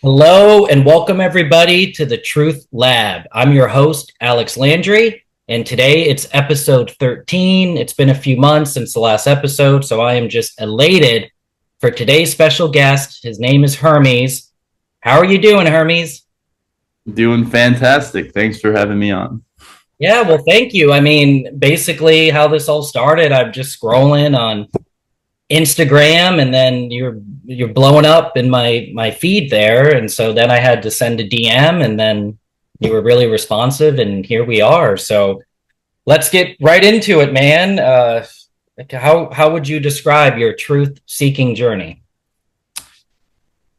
Hello and welcome everybody to the Truth Lab. I'm your host, Alex Landry, and today it's episode 13. It's been a few months since the last episode, so I am just elated for today's special guest. His name is Hermes. How are you doing, Hermes? Doing fantastic. Thanks for having me on. Yeah, well, thank you. I mean, basically how this all started, I'm just scrolling on Instagram, and then you're blowing up in my feed there, and so then I had to send a DM, and then you were really responsive, and here we are. So let's get right into it, man. How would you describe your truth seeking journey?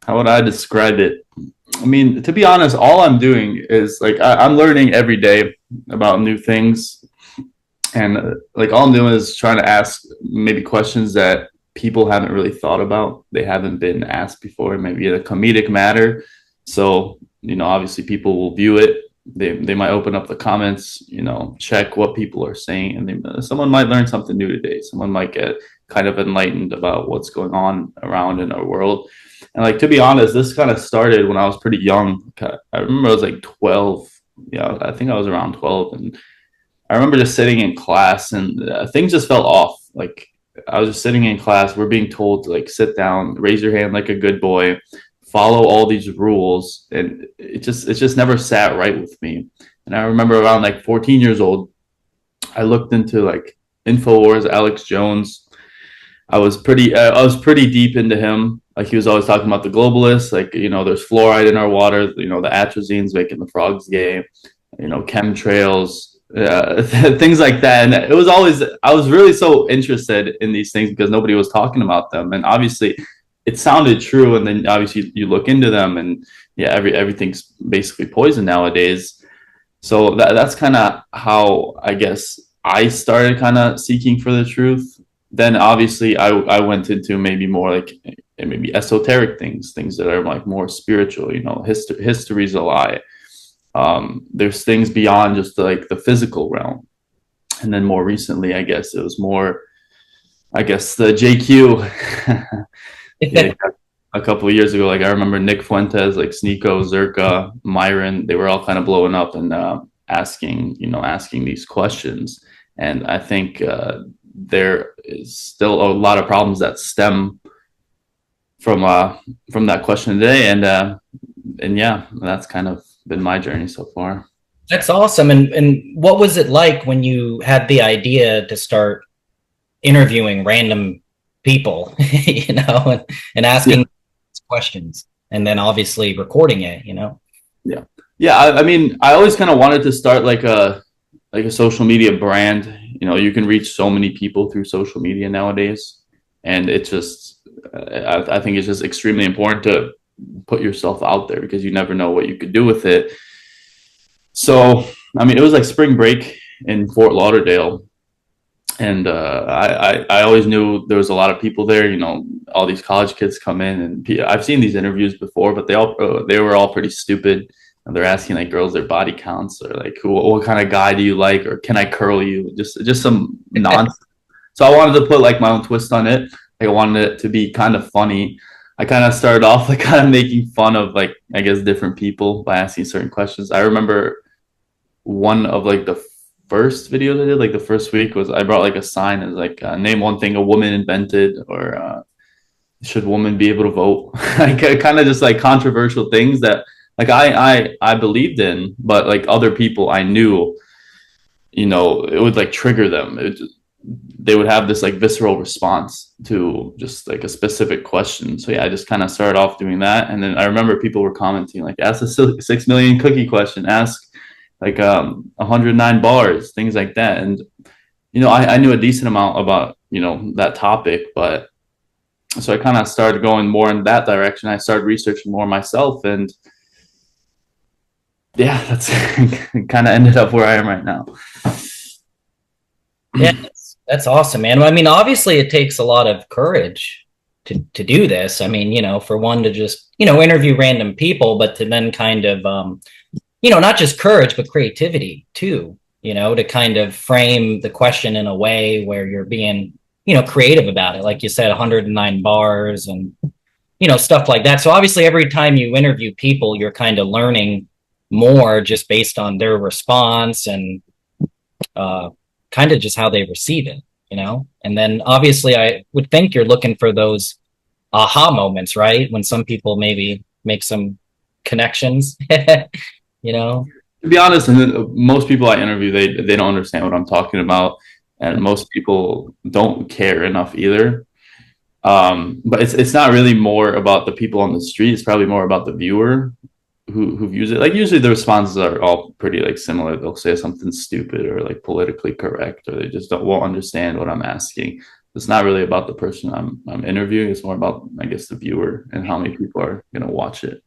How would I describe it? I mean, to be honest, all I'm doing is I'm learning every day about new things, and like all I'm doing is trying to ask maybe questions that people haven't really thought about. They haven't been asked before, maybe in a comedic matter. So, obviously people will view it. They might open up the comments, check what people are saying, and someone might learn something new today. Someone might get kind of enlightened about what's going on around in our world. And like, to be honest, this kind of started when I was pretty young. I remember I was like 12. Yeah, I think I was around 12. And I remember just sitting in class, and things just felt off. Like, I was just sitting in class. We're being told to like sit down, raise your hand like a good boy, follow all these rules, and it just never sat right with me. And I remember around like 14 years old, I looked into like Infowars, Alex Jones. I was pretty deep into him. Like, he was always talking about the globalists, like, there's fluoride in our water, the atrazine's making the frogs gay, chemtrails, things like that. And it was always, I was really so interested in these things because nobody was talking about them. And obviously it sounded true. And then obviously you look into them, and yeah, everything's basically poison nowadays. So that's kind of how I guess I started kind of seeking for the truth. Then obviously I went into maybe more like maybe esoteric things that are like more spiritual. History's a lie. There's things beyond just like the physical realm. And then more recently, I guess it was more, I guess, the JQ. Yeah, a couple of years ago, like I remember Nick Fuentes, like Sneeko, Zerka, Myron, they were all kind of blowing up and asking these questions. And I think there is still a lot of problems that stem from that question today. And yeah, that's kind of been my journey so far. That's awesome. And what was it like when you had the idea to start interviewing random people, and Yeah, asking questions, and then obviously recording it? yeah, yeah. I mean, I always kind of wanted to start like a social media brand. You can reach so many people through social media nowadays, and it just, I think it's just extremely important to put yourself out there because you never know what you could do with it. So, I mean, it was like spring break in Fort Lauderdale, and I always knew there was a lot of people there. All these college kids come in, and I've seen these interviews before, but they were all pretty stupid. And they're asking like girls their body counts, or like, what kind of guy do you like, or can I curl you? Just some nonsense. So I wanted to put like my own twist on it. Like, I wanted it to be kind of funny. I kind of started off like kind of making fun of, like, I guess, different people by asking certain questions. I remember one of like the first videos I did, like the first week, was I brought like a sign as like, name one thing a woman invented, or should women be able to vote? Like, kind of just like controversial things that like I believed in, but like other people I knew, it would like trigger them. They would have this like visceral response to just like a specific question. So yeah, I just kind of started off doing that, and then I remember people were commenting like, ask the 6 million cookie question, ask like 109 bars, things like that. And I knew a decent amount about that topic, but so I kind of started going more in that direction. I started researching more myself, and yeah, that's kind of ended up where I am right now. Yeah, that's awesome, man. I mean, obviously it takes a lot of courage to do this. I mean, for one to just, interview random people, but to then kind of not just courage, but creativity too, to kind of frame the question in a way where you're being, creative about it. Like you said, 109 bars, and stuff like that. So obviously, every time you interview people, you're kind of learning more just based on their response and uh, kind of just how they receive it. And then obviously, I would think you're looking for those aha moments, right? When some people maybe make some connections, you know? To be honest, and most people I interview, they don't understand what I'm talking about, and most people don't care enough either. But it's not really more about the people on the street. It's probably more about the viewer who views it. Like usually the responses are all pretty like similar. They'll say something stupid or like politically correct, or they just won't understand what I'm asking. It's not really about the person I'm interviewing. It's more about, I guess, the viewer and how many people are gonna watch it.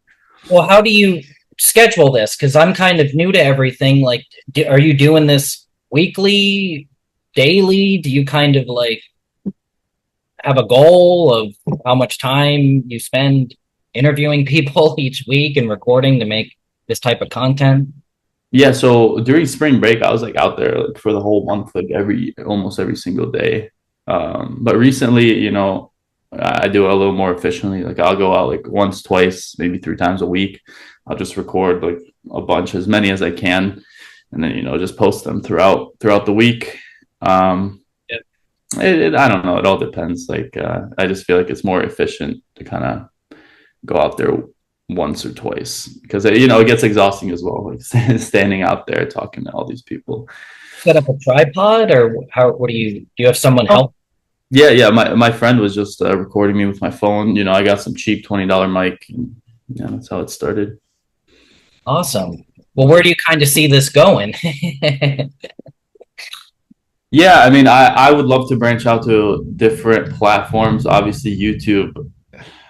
Well, how do you schedule this? Because I'm kind of new to everything. Like, are you doing this weekly, daily? Do you kind of like have a goal of how much time you spend interviewing people each week and recording to make this type of content? Yeah, so during spring break, I was like out there like for the whole month, like almost every single day. But recently, I do it a little more efficiently. Like I'll go out like once, twice, maybe 3 times a week. I'll just record like a bunch, as many as I can, and then just post them throughout the week. Um, Yeah. I don't know. It all depends. Like I just feel like it's more efficient to kind of go out there once or twice because it gets exhausting as well, like standing out there talking to all these people. Set up a tripod, or how? What do you have someone Oh, help? yeah. My friend was just recording me with my phone. I got some cheap $20 mic. And, yeah, that's how it started. Awesome. Well, where do you kind of see this going? Yeah, I mean, I would love to branch out to different platforms. Obviously, YouTube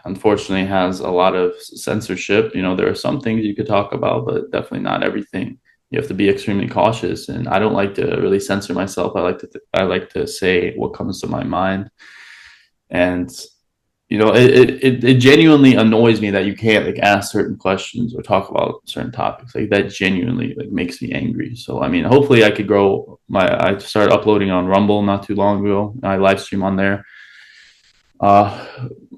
unfortunately has a lot of censorship. There are some things you could talk about, but definitely not everything. You have to be extremely cautious, and I don't like to really censor myself. I like to say what comes to my mind, and it genuinely annoys me that you can't like ask certain questions or talk about certain topics. Like that genuinely like makes me angry. So I mean, hopefully I could grow I started uploading on Rumble not too long ago. I live stream on there uh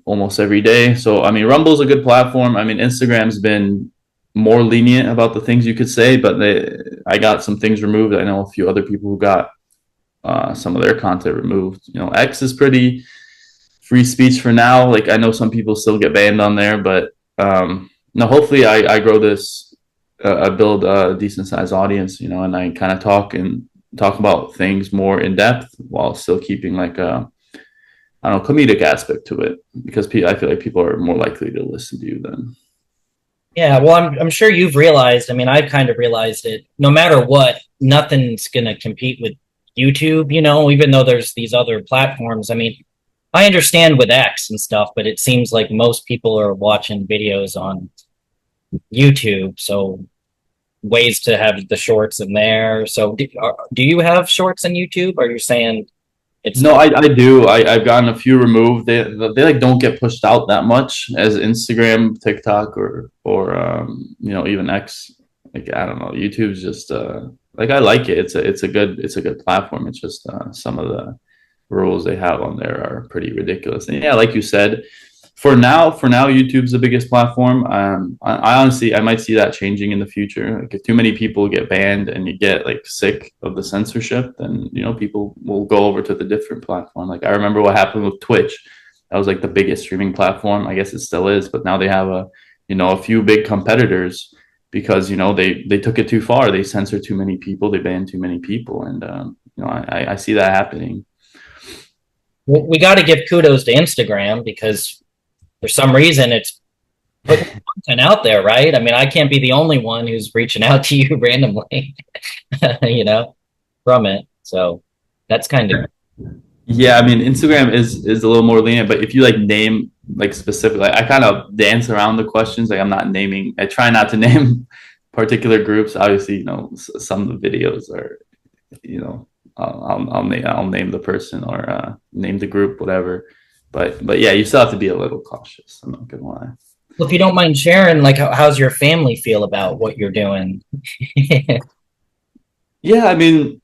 almost every day. So I mean, Rumble's a good platform. I mean, Instagram's been more lenient about the things you could say, but I got some things removed. I know a few other people who got some of their content removed. X is pretty free speech for now. Like I know some people still get banned on there, but no, hopefully I grow this, I build a decent sized audience, and I kind of talk about things more in depth while still keeping like a, I don't know, comedic aspect to it, because I feel like people are more likely to listen to you then. Yeah, well, I'm sure you've realized. I mean, I've kind of realized it. No matter what, nothing's gonna compete with YouTube. Even though there's these other platforms. I mean, I understand with X and stuff, but it seems like most people are watching videos on YouTube. So ways to have the shorts in there. So do you have shorts on YouTube? Are you saying it's No, not? I do. I've gotten a few removed. They like don't get pushed out that much as Instagram, TikTok, or even X. Like I don't know. YouTube's just like I like it. It's a good platform. It's just some of the rules they have on there are pretty ridiculous. And yeah, like you said, for now, YouTube's the biggest platform. I honestly, I might see that changing in the future. Like if too many people get banned and you get like sick of the censorship, then people will go over to the different platform. Like I remember what happened with Twitch. That was like the biggest streaming platform. I guess it still is, but now they have a few big competitors because they took it too far. They censor too many people. They ban too many people, and I see that happening. We got to give kudos to Instagram because for some reason it's putting content out there, right? I mean, I can't be the only one who's reaching out to you randomly, you know, from it. So that's kind of Yeah, I mean, Instagram is a little more lenient, but if you like name like specific, like I kind of dance around the questions. Like I'm not naming. I try not to name particular groups. Obviously, some of the videos are, I'll name the person or name the group, whatever. But yeah, you still have to be a little cautious. I'm not gonna lie. well, if you don't mind sharing, like, how's your family feel about what you're doing? Yeah, I mean,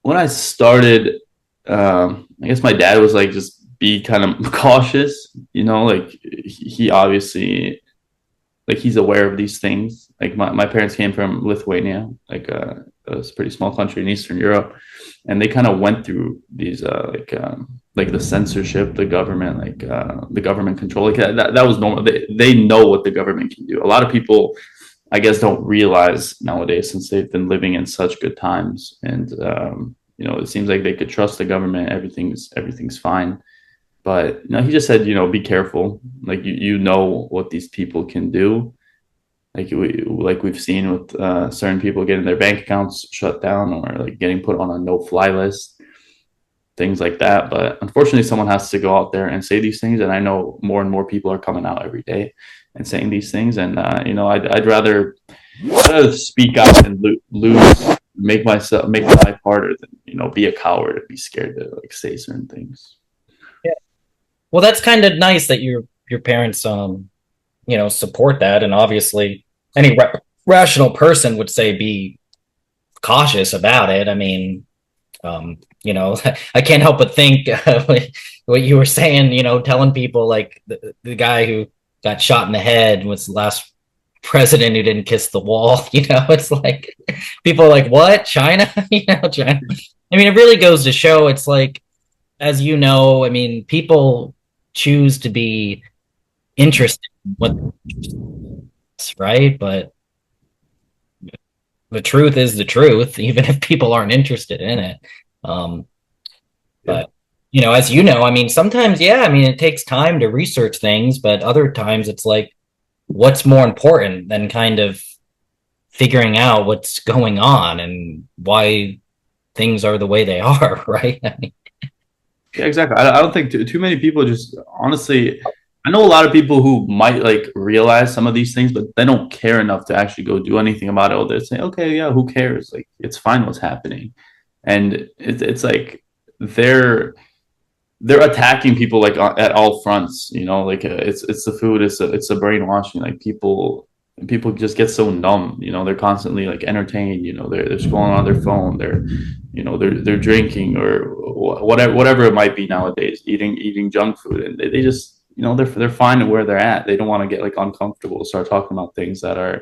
when I started, I guess my dad was like just be kind of cautious, like he obviously, like, he's aware of these things. Like my parents came from Lithuania, like a pretty small country in Eastern Europe, and they kind of went through these like the censorship, the government, the government control. Like that was normal. They know what the government can do. A lot of people, I guess, don't realize nowadays, since they've been living in such good times, and it seems like they could trust the government. Everything's fine. But he just said, be careful. Like you know what these people can do. Like we've seen with certain people getting their bank accounts shut down, or like getting put on a no-fly list, things like that. But unfortunately, someone has to go out there and say these things. And I know more and more people are coming out every day and saying these things. And I'd rather speak out and lose, make my life harder than be a coward and be scared to like say certain things. Yeah. Well, that's kind of nice that your parents support that, and obviously any rational person would say be cautious about it. I mean, I can't help but think what you were saying, telling people like the guy who got shot in the head was the last president who didn't kiss the wall. It's like people are like, what? China? China. I mean, it really goes to show, it's like, as you know, I mean, people choose to be interested in what, right? But the truth is the truth, even if people aren't interested in it. But as you know, I mean, sometimes, yeah, I mean, it takes time to research things, but other times it's like, what's more important than kind of figuring out what's going on and why things are the way they are, right? I mean, yeah, exactly. I don't think too many people, just honestly, I know a lot of people who might like realize some of these things, but they don't care enough to actually go do anything about it. Or they say, okay, yeah, who cares? Like, it's fine what's happening. And it's like they're attacking people like at all fronts, like it's the food, it's the brainwashing. Like people just get so numb, they're constantly like entertained, they're scrolling on their phone, they're drinking or whatever it might be nowadays, eating junk food, and they just they're fine where they're at. They don't want to get like uncomfortable, start talking about things that are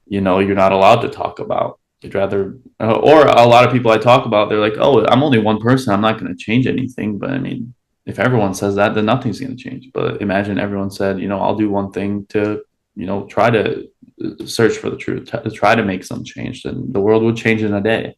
you're not allowed to talk about. You'd rather, or a lot of people I talk about, they're like, oh, I'm only one person, I'm not going to change anything. But I mean, if everyone says that, then nothing's going to change. But imagine everyone said, I'll do one thing to try to search for the truth, to try to make some change, then the world would change in a day.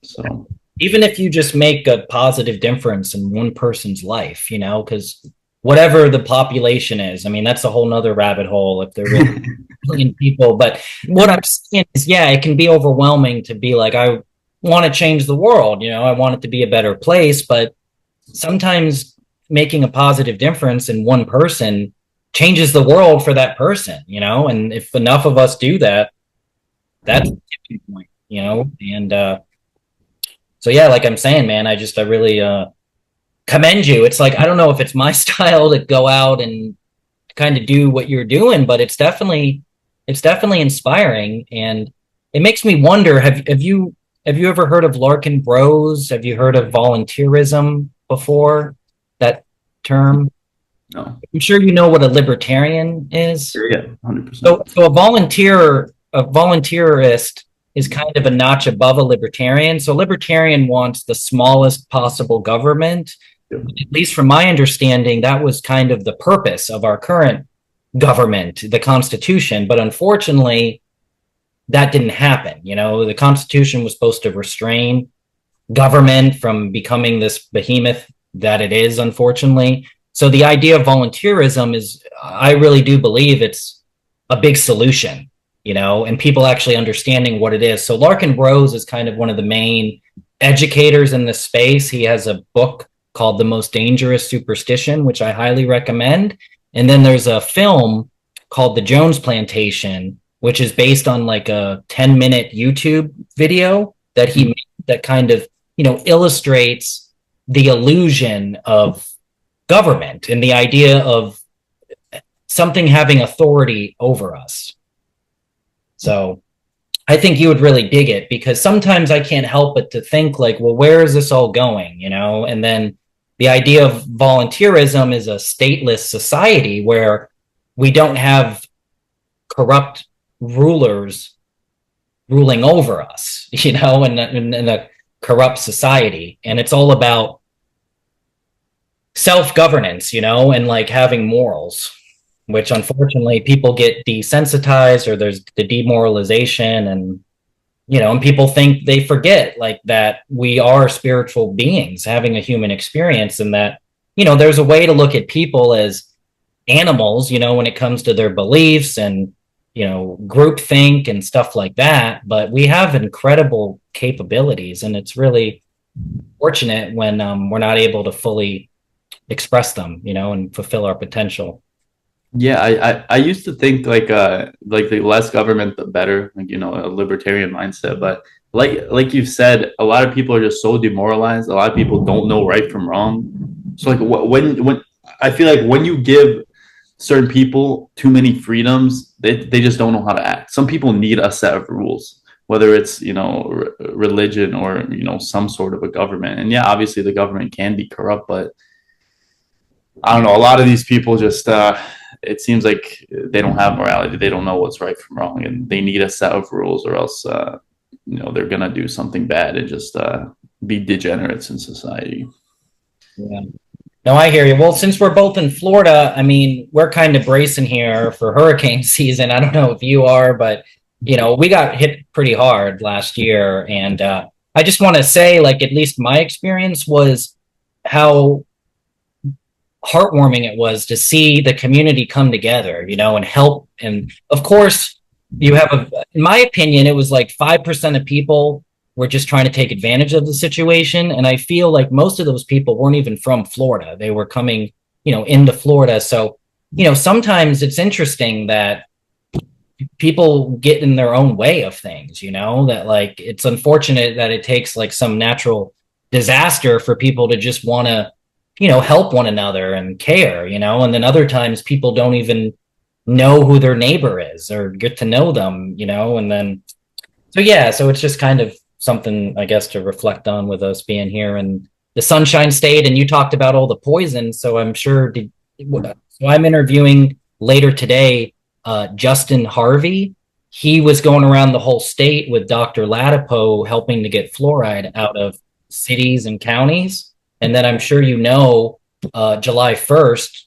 So even if you just make a positive difference in one person's life, because whatever the population is, I mean, that's a whole nother rabbit hole if there really million people. But what I'm saying is, yeah, it can be overwhelming to be like, I want to change the world, I want it to be a better place. But sometimes making a positive difference in one person changes the world for that person, and if enough of us do that, that's the tipping point, and so yeah, like I'm saying, man, I really commend you. It's like, I don't know if it's my style to go out and kind of do what you're doing, but it's definitely inspiring, and it makes me wonder, have you ever heard of Larkin Bros? Have you heard of volunteerism before, that term? no. I'm sure you know what a libertarian is. Yeah, 100%. So a volunteerist is kind of a notch above a libertarian. So a libertarian wants the smallest possible government. Yeah. At least from my understanding, that was kind of the purpose of our current government, the Constitution. But unfortunately, that didn't happen. The Constitution was supposed to restrain government from becoming this behemoth that it is, unfortunately. So the idea of volunteerism is, I really do believe it's a big solution, and people actually understanding what it is. So Larkin Bros is kind of one of the main educators in this space. He has a book called The Most Dangerous Superstition, which I highly recommend. And then there's a film called The Jones Plantation, which is based on like a 10-minute YouTube video that he made that kind of, illustrates the illusion of government and the idea of something having authority over us. So I think you would really dig it, because sometimes I can't help but to think like, well, where is this all going? And then the idea of volunteerism is a stateless society where we don't have corrupt rulers ruling over us, in a corrupt society. And it's all about self governance, and like having morals, which unfortunately people get desensitized, or there's the demoralization, and people think they forget like that we are spiritual beings having a human experience, and that, there's a way to look at people as animals, when it comes to their beliefs and, group think and stuff like that. But we have incredible capabilities, and it's really fortunate when we're not able to fully express them, and fulfill our potential. Yeah, I used to think like the less government the better, like a libertarian mindset. But like you've said, a lot of people are just so demoralized. A lot of people don't know right from wrong. So like when I feel like when you give certain people too many freedoms, they just don't know how to act. Some people need a set of rules, whether it's religion or some sort of a government. And yeah, obviously the government can be corrupt, but I don't know. A lot of these people just it seems like they don't have morality. They don't know what's right from wrong, and they need a set of rules, or else they're gonna do something bad and just be degenerates in society. Yeah. No, I hear you. Well, since we're both in Florida, I mean, we're kind of bracing here for hurricane season. I don't know if you are, but we got hit pretty hard last year, and I just want to say, like, at least my experience was how heartwarming it was to see the community come together, and help. And of course, in my opinion, it was like 5% of people were just trying to take advantage of the situation. And I feel like most of those people weren't even from Florida. They were coming, into Florida. So, sometimes it's interesting that people get in their own way of things, that like it's unfortunate that it takes like some natural disaster for people to just want to help one another and care, and then other times people don't even know who their neighbor is or get to know them, and then, so yeah, so it's just kind of something, I guess, to reflect on with us being here in the Sunshine State. And you talked about all the poison. So I'm sure, so I'm interviewing later today, Justin Harvey. He was going around the whole state with Dr. Latipo helping to get fluoride out of cities and counties. And then I'm sure July 1st,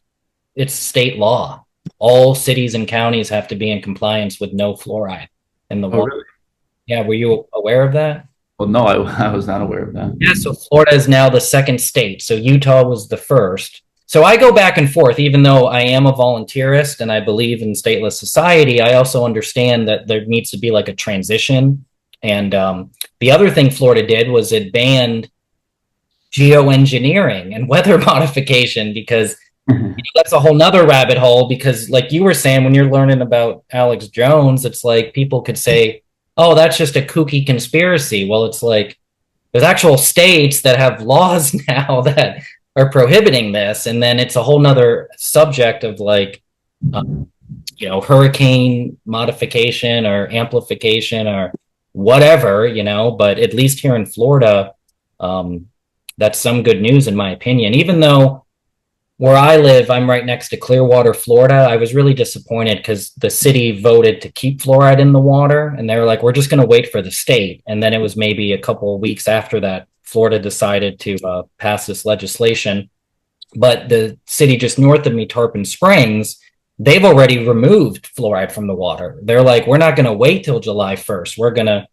it's state law. All cities and counties have to be in compliance with no fluoride in the Oh, water. really? Yeah, were you aware of that? Well, no, I was not aware of that. Yeah, so Florida is now the second state. So Utah was the first. So I go back and forth, even though I am a volunteerist and I believe in stateless society, I also understand that there needs to be like a transition. And the other thing Florida did was it banned geoengineering and weather modification, because that's a whole nother rabbit hole. Because like you were saying, when you're learning about Alex Jones, it's like people could say, oh, that's just a kooky conspiracy. Well, it's like there's actual states that have laws now that are prohibiting this. And then it's a whole nother subject of like, hurricane modification or amplification or whatever, but at least here in Florida, that's some good news in my opinion. Even though where I live, I'm right next to Clearwater, Florida. I was really disappointed because the city voted to keep fluoride in the water, and they were like, we're just going to wait for the state. And then it was maybe a couple of weeks after that, Florida decided to pass this legislation. But the city just north of me, Tarpon Springs, they've already removed fluoride from the water. They're like, we're not going to wait till July 1st. We're going to,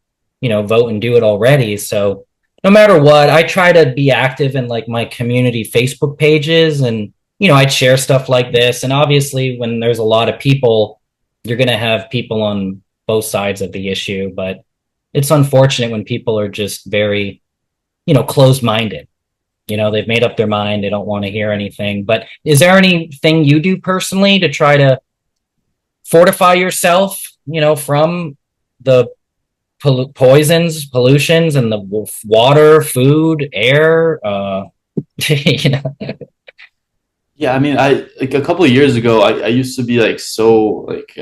vote and do it already. So no matter what, I try to be active in like my community Facebook pages, and I'd share stuff like this. And obviously, when there's a lot of people, you're going to have people on both sides of the issue. But it's unfortunate when people are just very, closed minded. They've made up their mind. They don't want to hear anything. But is there anything you do personally to try to fortify yourself, from the pollutions, and the water, food, air, you know? Yeah, I mean, I like a couple of years ago, I used to be like so like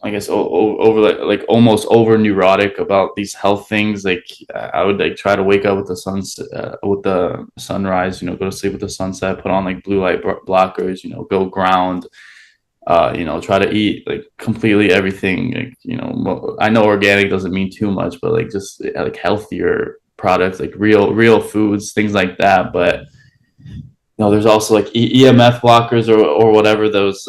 I guess over like almost over neurotic about these health things. Like I would like try to wake up with the with the sunrise, go to sleep with the sunset, put on like blue light blockers, go ground, try to eat like completely everything. Like, I know organic doesn't mean too much, but like just like healthier products, like real foods, things like that. But there's also like EMF blockers or whatever those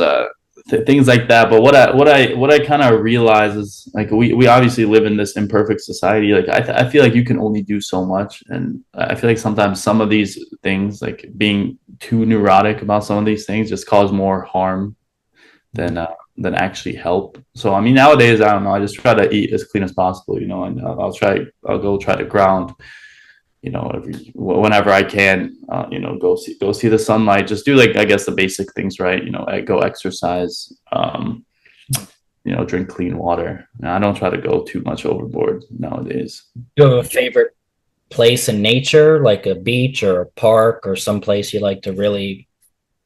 things like that. But what I kind of realize is like we obviously live in this imperfect society. Like I feel like you can only do so much, and I feel like sometimes some of these things, like being too neurotic about some of these things, just cause more harm than actually help. So I mean, nowadays I don't know. I just try to eat as clean as possible, and I'll go try to ground, whenever I can, go see the sunlight, just do like I guess the basic things, right? I go exercise, drink clean water. And I don't try to go too much overboard nowadays. Do you have a favorite place in nature, like a beach or a park or some place you like to really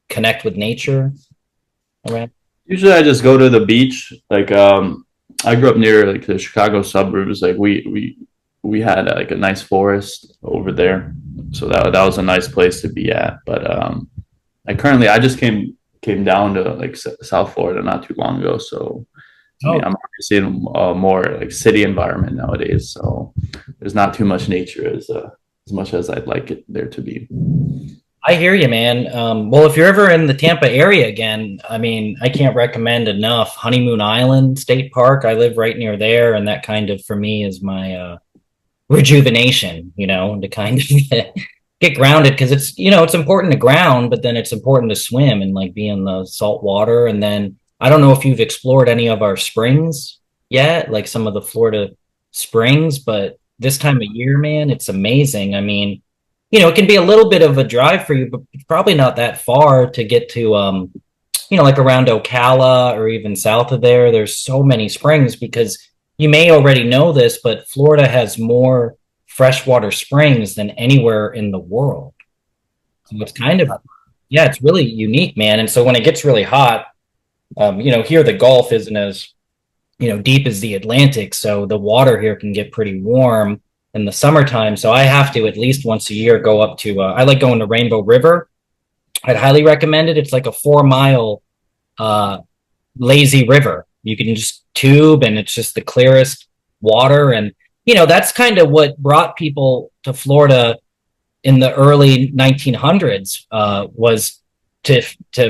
connect with nature around? Usually I just go to the beach. Like I grew up near like the Chicago suburbs. Like we had like a nice forest over there, so that was a nice place to be at. But I just came down to like South Florida not too long ago. So I mean, Oh, I'm obviously in a more like city environment nowadays. So there's not too much nature as much as I'd like it there to be. I hear you, man. Well, if you're ever in the Tampa area again, I mean, I can't recommend enough Honeymoon Island State Park. I live right near there, and that kind of for me is my rejuvenation, to kind of get grounded because it's important to ground, but then it's important to swim and like be in the salt water. And then I don't know if you've explored any of our springs yet, like some of the Florida springs, but this time of year, man, it's amazing. I mean, it can be a little bit of a drive for you, but probably not that far to get to, like around Ocala or even south of there. There's so many springs because you may already know this, but Florida has more freshwater springs than anywhere in the world. So it's kind of, yeah, it's really unique, man. And so when it gets really hot, here the Gulf isn't as, deep as the Atlantic. So the water here can get pretty warm in the summertime. So I have to at least once a year go up to, I like going to Rainbow River. I'd highly recommend it. It's like a 4 mile uh, lazy river. You can just tube and it's just the clearest water. And, that's kind of what brought people to Florida in the early 1900s was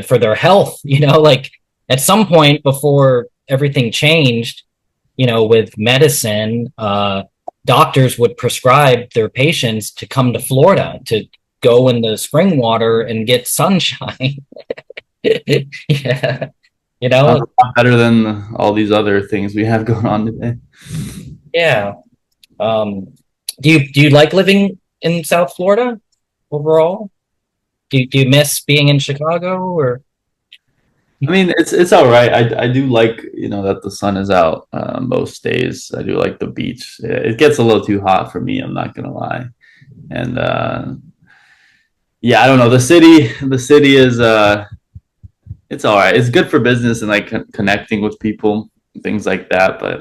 for their health, like at some point before everything changed, with medicine, doctors would prescribe their patients to come to Florida to go in the spring water and get sunshine. Yeah. Sounds a lot better than all these other things we have going on today. Yeah. Do you like living in South Florida overall? Do you miss being in Chicago or? I mean, it's all right. I do like, that the sun is out most days. I do like the beach. It gets a little too hot for me, I'm not gonna lie. And yeah, I don't know. The city is it's all right. It's good for business and like connecting with people, things like that. But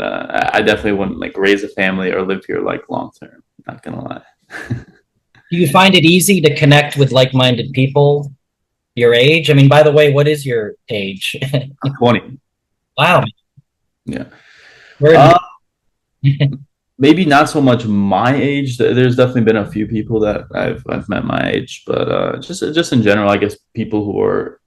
I definitely wouldn't like raise a family or live here like long term. Not gonna lie. Do you find it easy to connect with like-minded people your age? I mean, by the way, what is your age? I'm 20. Wow. Yeah. Where Maybe not so much my age. There's definitely been a few people that I've met my age, but just in general, I guess people who are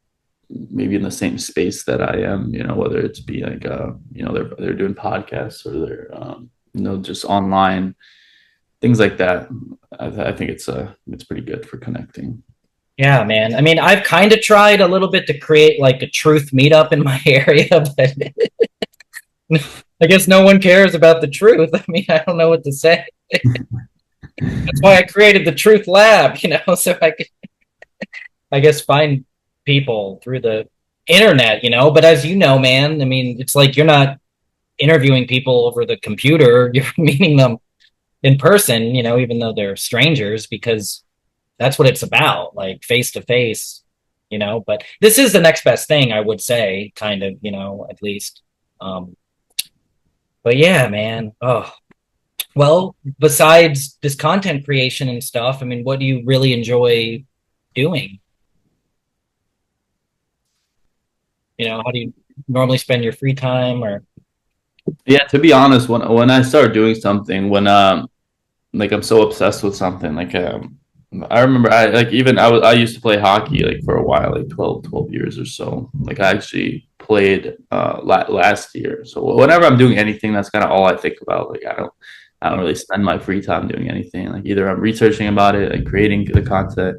maybe in the same space that I am. Whether it's be like they're doing podcasts or they're just online things like that. I think it's pretty good for connecting. Yeah, man. I mean, I've kind of tried a little bit to create like a truth meetup in my area, but I guess no one cares about the truth. I mean, I don't know what to say. That's why I created the TruthLab, so I could, I guess, find people through the internet, But as you know, man, I mean, it's like you're not interviewing people over the computer, you're meeting them in person, even though they're strangers, because that's what it's about, like face to face, But this is the next best thing, I would say, kind of, at least. But yeah, man. Oh, well, besides this content creation and stuff, I mean, what do you really enjoy doing? How do you normally spend your free time or Yeah, to be honest, when I start doing something, when like I'm so obsessed with something, like I remember I used to play hockey like for a while, like 12 years or so. Like I actually played last year. So whenever I'm doing anything, that's kind of all I think about. Like I don't really spend my free time doing anything. Like either I'm researching about it, like creating the content,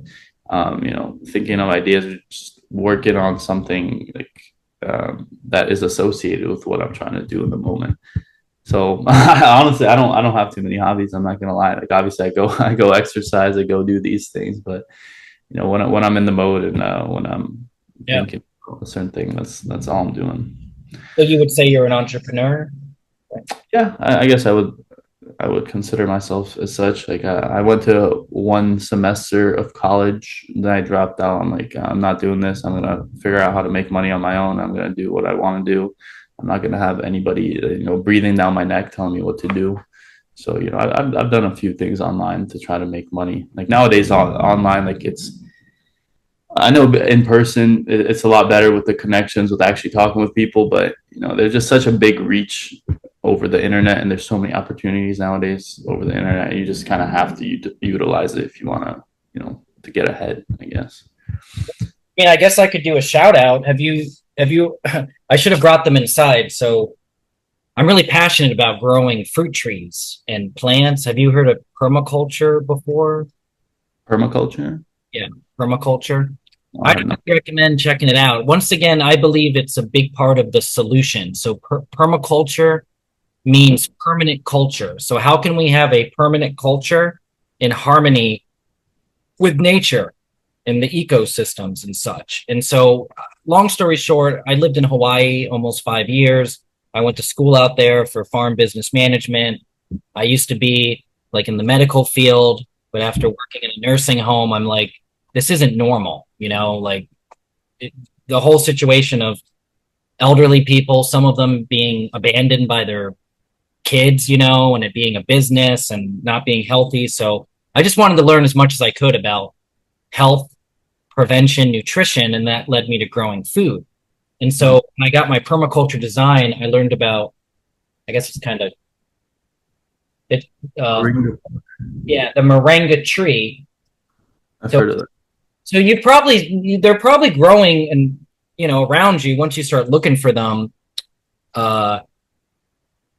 thinking of ideas, or just working on something like that is associated with what I'm trying to do in the moment. So honestly, I don't have too many hobbies. I'm not gonna lie. Like obviously, I go exercise, I go do these things, but when I'm in the mode and when I'm yeah. thinking of a certain thing, that's all I'm doing. So you would say you're an entrepreneur? Yeah, I guess I would consider myself as such. Like I went to one semester of college, then I dropped out. I'm like, I'm not doing this. I'm gonna figure out how to make money on my own. I'm gonna do what I want to do. I'm not gonna have anybody, breathing down my neck telling me what to do. So I've done a few things online to try to make money. Like nowadays online, like I know in person it's a lot better with the connections with actually talking with people, but there's just such a big reach over the internet, and there's so many opportunities nowadays over the internet. You just kind of have to utilize it if you want to, to get ahead, I guess. I mean, I guess I could do a shout out. Have you I should have brought them inside. So I'm really passionate about growing fruit trees and plants. Have you heard of permaculture before? Permaculture? Yeah, permaculture. Oh, I I don't know. recommend checking it out. Once again, I believe it's a big part of the solution. So permaculture means permanent culture. So how can we have a permanent culture in harmony with nature and the ecosystems and such? And so, long story short, I lived in Hawaii almost 5 years. I went to school out there for farm business management. I used to be like in the medical field, but after working in a nursing home, I'm like, this isn't normal, like it, the whole situation of elderly people, some of them being abandoned by their kids, and it being a business and not being healthy. So I just wanted to learn as much as I could about health, prevention, nutrition, and that led me to growing food. And so when I got my permaculture design, I learned about, I guess it's kind of it, uh, Moringa. yeah, the moringa tree. I've So, heard of it. so they're probably growing and around you once you start looking for them. Uh,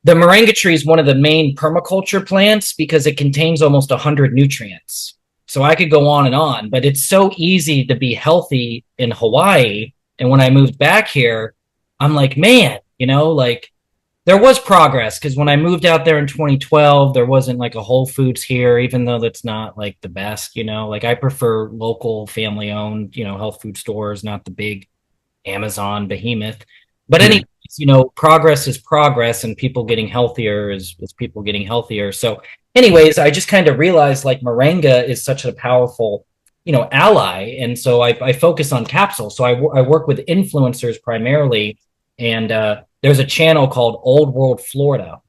the moringa tree is one of the main permaculture plants because it contains almost 100 nutrients. So I could go on, but it's so easy to be healthy in Hawaii. And when I moved back here, I'm like, man, like there was progress because when I moved out there in 2012, there wasn't like a Whole Foods here, even though that's not like the best, like I prefer local family owned, health food stores, not the big Amazon behemoth. But Yeah. anyways, progress is progress, and people getting healthier is people getting healthier. So, anyways, I just kind of realized like Moringa is such a powerful, ally, and so I focus on capsules. So I work with influencers primarily, and there's a channel called Old World Florida.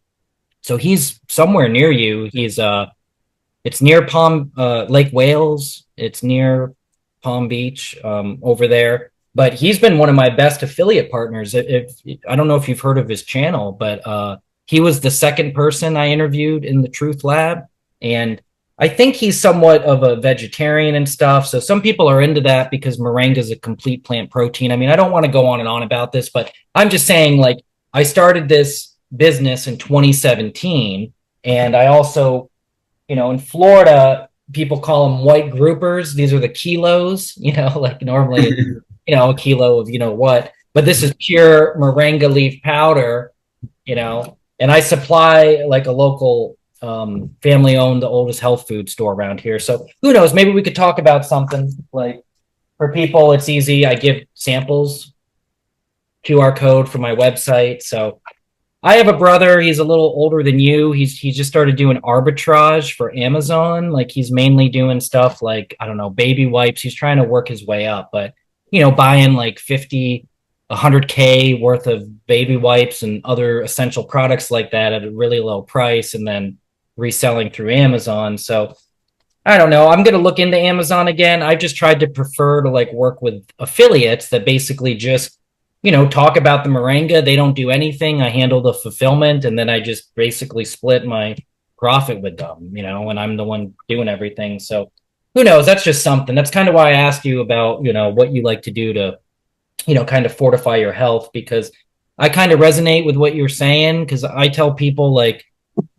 So he's somewhere near you. It's near Palm Lake Wales. It's near Palm Beach over there. But he's been one of my best affiliate partners. If I don't know if you've heard of his channel, but he was the second person I interviewed in the TruthLab, and I think he's somewhat of a vegetarian and stuff. So some people are into that because moringa is a complete plant protein. I mean, I don't want to go on and on about this, but I'm just saying, like, I started this business in 2017, and I also, in Florida, people call them white groupers. These are the kilos, like normally, a kilo of what, but this is pure moringa leaf powder, and I supply like a local family owned, the oldest health food store around here. So who knows? Maybe we could talk about something like for people. It's easy. I give samples, QR code for my website. So I have a brother. He's a little older than you. He just started doing arbitrage for Amazon. Like he's mainly doing stuff like I don't know baby wipes. He's trying to work his way up, but buying like 50 100K worth of baby wipes and other essential products like that at a really low price and then reselling through Amazon. So I don't know. I'm going to look into Amazon again. I just tried to prefer to like work with affiliates that basically just, talk about the Moringa. They don't do anything. I handle the fulfillment and then I just basically split my profit with them, and I'm the one doing everything. So who knows? That's just something. That's kind of why I asked you about, what you like to do to, kind of fortify your health because I kind of resonate with what you're saying because I tell people like,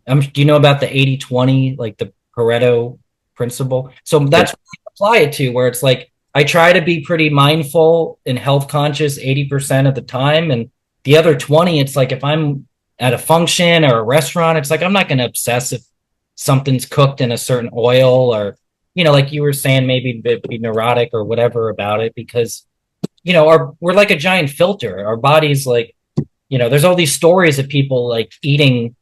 do you know about the 80-20, like the Pareto principle? So Yeah. that's what I apply it to, where it's like I try to be pretty mindful and health conscious 80% of the time. And the other 20, it's like if I'm at a function or a restaurant, it's like I'm not going to obsess if something's cooked in a certain oil or, like you were saying, maybe be neurotic or whatever about it because, we're like a giant filter. Our body's like, there's all these stories of people like eating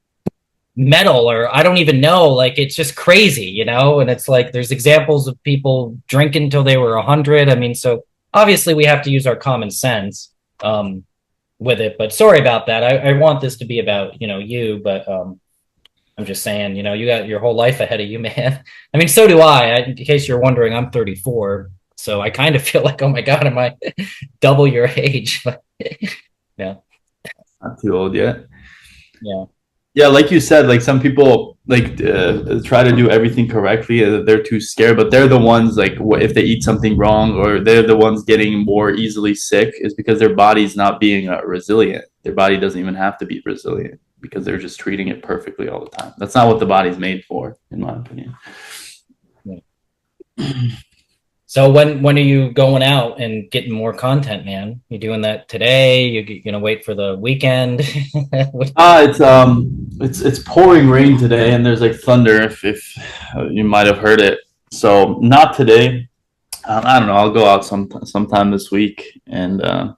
metal or I don't even know, like it's just crazy, and it's like there's examples of people drinking until they were 100. I mean, so obviously we have to use our common sense with it, but sorry about that. I want this to be about, you, but I'm just saying, you got your whole life ahead of you, man. I mean, so do in case you're wondering, I'm 34, so I kind of feel like, oh my god, am I double your age? Yeah. Not too old yet. Yeah. Yeah, like you said, like some people like try to do everything correctly. They're too scared, but they're the ones like if they eat something wrong or they're the ones getting more easily sick is because their body's not being resilient. Their body doesn't even have to be resilient because they're just treating it perfectly all the time. That's not what the body's made for, in my opinion. Yeah. So when are you going out and getting more content, man? You doing that today? You gonna wait for the weekend? It's pouring rain today, and there's like thunder. If you might have heard it, so not today. I don't know. I'll go out sometime this week, and your,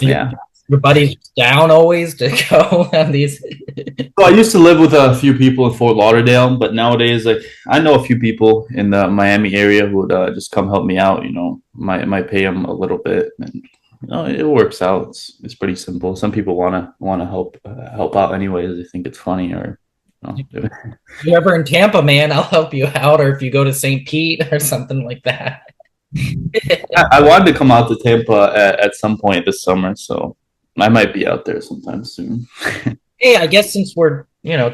yeah. your buddy's down always to go on these. So I used to live with a few people in Fort Lauderdale, but nowadays, like I know a few people in the Miami area who would just come help me out. Might pay them a little bit, and it works out. It's pretty simple. Some people wanna help out anyways. They think it's funny or. You know. If you're ever in Tampa, man, I'll help you out. Or if you go to St. Pete or something like that. I wanted to come out to Tampa at some point this summer, so I might be out there sometime soon. Hey, I guess since we're,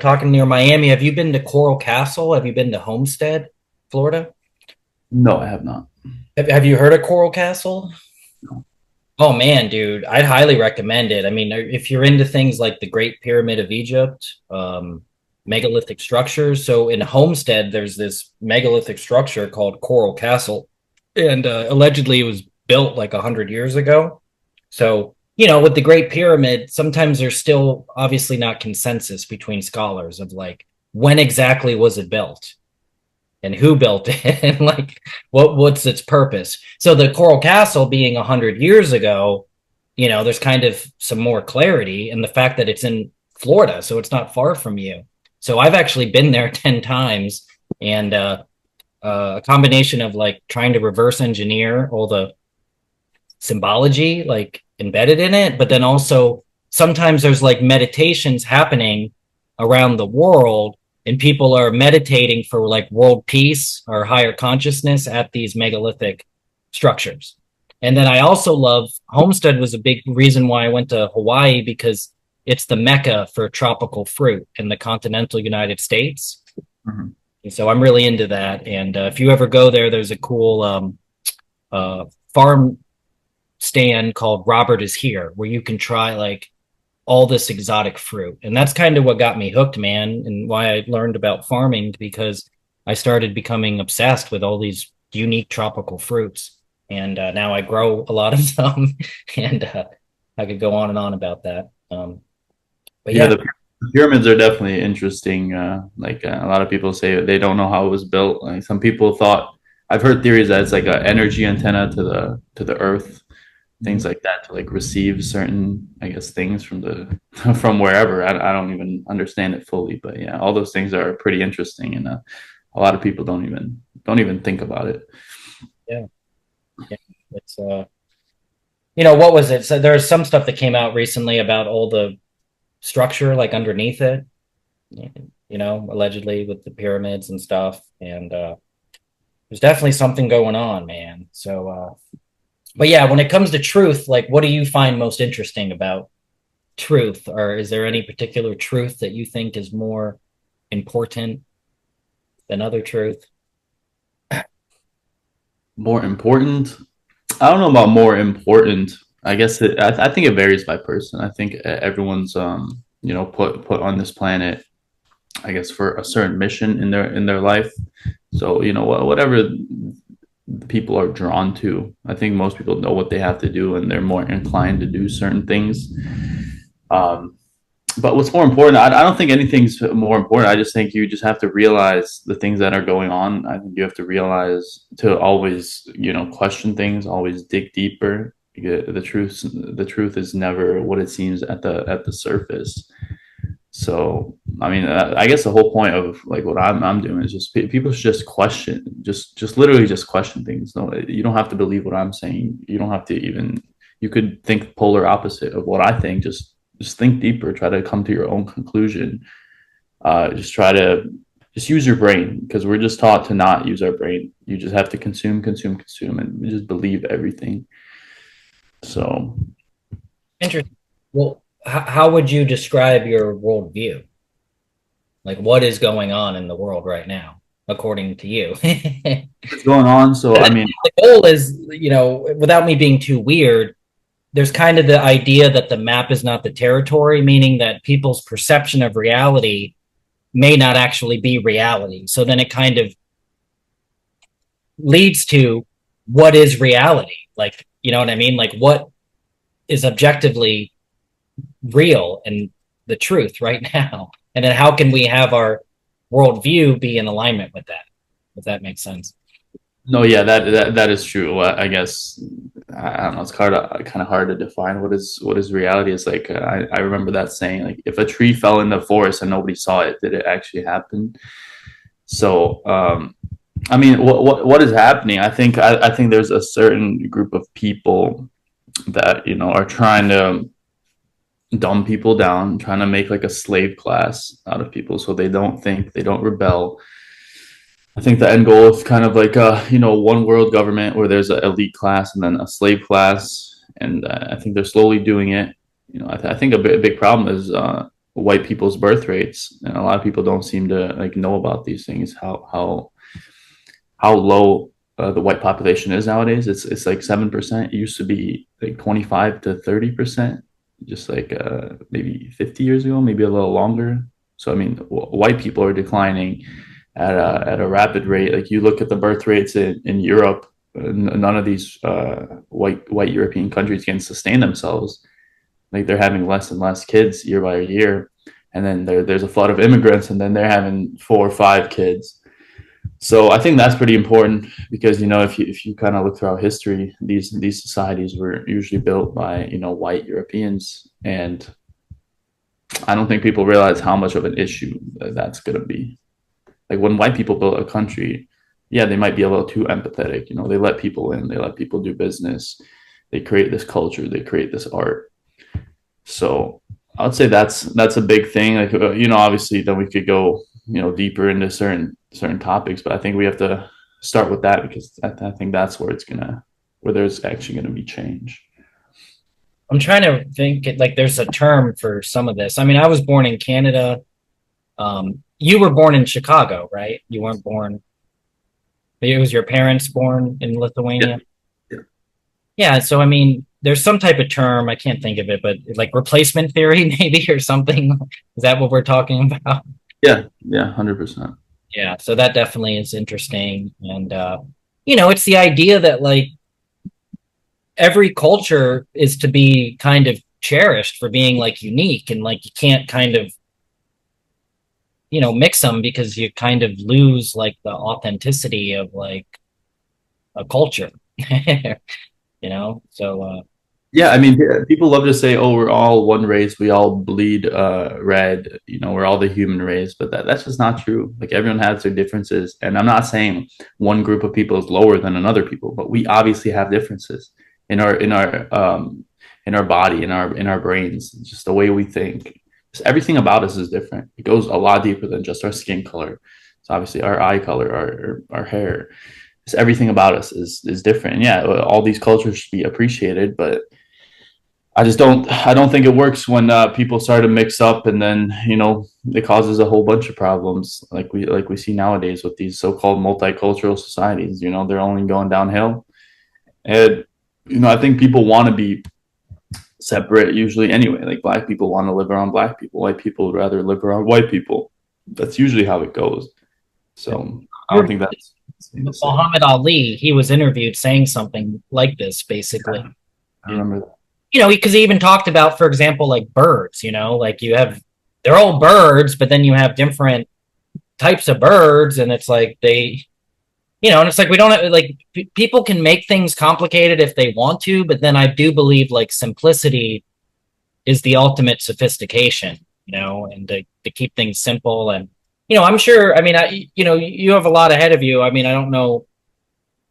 talking near Miami, have you been to Coral Castle? Have you been to Homestead, Florida? No, I have not. Have you heard of Coral Castle? No. Oh man, dude, I'd highly recommend it. I mean, if you're into things like the Great Pyramid of Egypt, megalithic structures. So in Homestead, there's this megalithic structure called Coral Castle, and allegedly it was built like 100 years ago. So with the Great Pyramid, sometimes there's still obviously not consensus between scholars of like when exactly was it built and who built it and like what's its purpose. So the Coral Castle being 100 years ago, there's kind of some more clarity in the fact that it's in Florida, so it's not far from you. So I've actually been there 10 times and a combination of like trying to reverse engineer all the symbology like embedded in it, but then also sometimes there's like meditations happening around the world and people are meditating for like world peace or higher consciousness at these megalithic structures. And then I also love Homestead was a big reason why I went to Hawaii because it's the mecca for tropical fruit in the continental United States. Mm-hmm. And so I'm really into that. And if you ever go there, there's a cool farm stand called Robert is Here, where you can try like all this exotic fruit. And that's kind of what got me hooked, man, and why I learned about farming because I started becoming obsessed with all these unique tropical fruits. And now I grow a lot of them, and I could go on and on about that. But Yeah, yeah, the pyramids are definitely interesting. A lot of people say they don't know how it was built. Like some people thought I've heard theories that it's like an energy antenna to the Earth, things like that to like receive certain, I guess, things from the from wherever. I don't even understand it fully, but yeah, all those things are pretty interesting, and a lot of people don't even think about it. yeah, yeah. It's what was it? So there's some stuff that came out recently about all the structure like underneath it, allegedly with the pyramids and stuff. And there's definitely something going on, man. So, but yeah, when it comes to truth, like, what do you find most interesting about truth? Or is there any particular truth that you think is more important than other truth? More important? I don't know about more important. I guess I think it varies by person. I think everyone's put on this planet, I guess, for a certain mission in their life. So whatever people are drawn to, I think most people know what they have to do, and they're more inclined to do certain things. Um, but what's more important? I don't think anything's more important. I just think you just have to realize the things that are going on. I think you have to realize to always, question things, always dig deeper. The truth is never what it seems at the surface. So, I mean, I guess the whole point of like what I'm doing is just people should just question, just literally just question things. No, you don't have to believe what I'm saying. You don't have to even. You could think polar opposite of what I think. Just think deeper. Try to come to your own conclusion. Just try to just use your brain, because we're just taught to not use our brain. You just have to consume, consume, consume, and just believe everything. So Interesting. Well, how would you describe your worldview? Like, what is going on in the world right now, according to you? what's going on? So I mean, The goal is, without me being too weird, there's kind of the idea that the map is not the territory, meaning that people's perception of reality may not actually be reality. So then it kind of leads to what is reality? Like, you know what I mean? Like, what is objectively real and the truth right now? And then how can we have our worldview be in alignment with that, if that makes sense? no, yeah, that is true. I guess I don't know. It's kind of hard to define what is reality. Is like I remember that saying, like, if a tree fell in the forest and nobody saw it, did it actually happen? So I mean, what is happening? I think there's a certain group of people that are trying to dumb people down, trying to make like a slave class out of people, so they don't think, they don't rebel. I think the end goal is kind of like a one world government where there's an elite class and then a slave class, and I think they're slowly doing it. I think a big problem is white people's birth rates, and a lot of people don't seem to like know about these things. How low the white population is nowadays. It's like 7%. It used to be like 25 to 30%, just like maybe 50 years ago, maybe a little longer. So I mean, white people are declining at a rapid rate. Like you look at the birth rates in Europe, none of these white European countries can sustain themselves. Like they're having less and less kids year by year, and then there's a flood of immigrants, and then they're having 4 or 5 kids. So I think that's pretty important, because if you kind of look throughout history, these societies were usually built by white Europeans, and I don't think people realize how much of an issue that's going to be. Like when white people built a country, yeah, they might be a little too empathetic. They let people in, they let people do business, they create this culture, they create this art. So I would say that's a big thing. Like obviously, then we could go deeper into certain topics, but I think we have to start with that, because I think that's where there's actually gonna be change. I'm trying to think, like, there's a term for some of this. I mean, I was born in Canada. You were born in Chicago, right? You weren't born. It was your parents born in Yeah, Lithuania. yeah, Yeah. So, I mean, there's some type of term. I can't think of it, but like replacement theory, maybe, or something. Is that what we're talking about? yeah, yeah, 100%. Yeah. So that definitely is interesting. And, it's the idea that like every culture is to be kind of cherished for being like unique, and like you can't kind of mix them, because you kind of lose like the authenticity of like a culture. So Yeah, I mean, people love to say, "Oh, we're all one race. We all bleed red. We're all the human race." But that's just not true. Like everyone has their differences, and I'm not saying one group of people is lower than another people, but we obviously have differences. in our body, in our brains, just the way we think. Just everything about us is different. It goes a lot deeper than just our skin color. So obviously our eye color, our hair, just everything about us is different. And yeah, all these cultures should be appreciated, but I don't think it works when people start to mix up, and then it causes a whole bunch of problems like we see nowadays with these so-called multicultural societies. They're only going downhill. And I think people want to be separate usually anyway. Like black people want to live around black people, white people would rather live around white people. That's usually how it goes. So I don't think that's Muhammad Ali, he was interviewed saying something like this, basically. I remember that. Because he even talked about, for example, like birds, like they're all birds, but then you have different types of birds, and it's like and it's like we don't have, like people can make things complicated if they want to, but then I do believe like simplicity is the ultimate sophistication, and to keep things simple. And I'm sure, I mean, you have a lot ahead of you. I mean, I don't know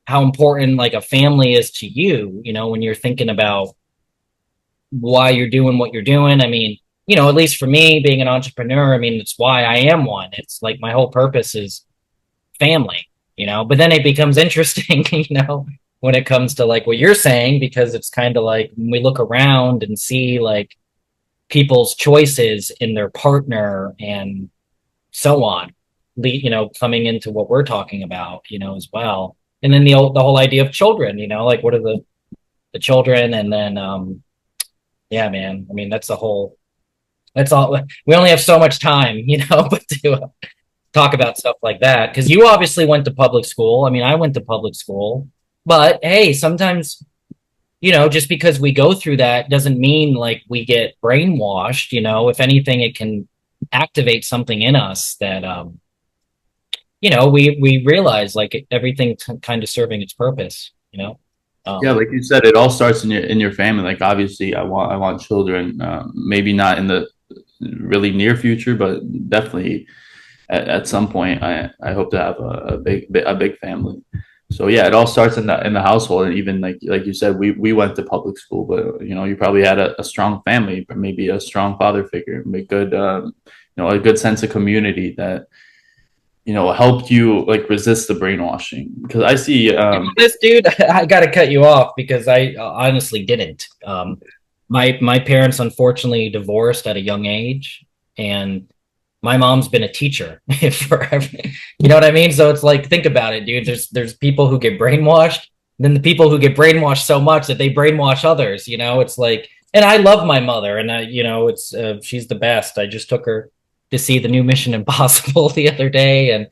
how important like a family is to you, when you're thinking about why you're doing what you're doing. I mean, at least for me being an entrepreneur, I mean, it's why I am one. It's like my whole purpose is family, but then it becomes interesting, when it comes to like what you're saying, because it's kind of like when we look around and see like people's choices in their partner and so on, coming into what we're talking about, as well. And then the whole idea of children, like what are the children, and then yeah, man. I mean, that's all. We only have so much time, but to talk about stuff like that. Because you obviously went to public school. I mean, I went to public school. But hey, sometimes, just because we go through that doesn't mean like we get brainwashed. If anything, it can activate something in us that, we realize like everything kind of serving its purpose, Yeah, like you said, it all starts in your family. Like obviously, I want children. Maybe not in the really near future, but definitely at some point, I hope to have a big family. So yeah, it all starts in the household, and even like you said, we went to public school, but you probably had a strong family, maybe a strong father figure, a good a good sense of community that helped you like resist the brainwashing. Because I see this dude, I gotta cut you off because I honestly didn't. My parents unfortunately divorced at a young age, and my mom's been a teacher forever. You know what I mean? So it's like, think about it, dude. There's people who get brainwashed, then the people who get brainwashed so much that they brainwash others. It's like, and I love my mother, and it's she's the best. I just took her to see the new Mission Impossible the other day, and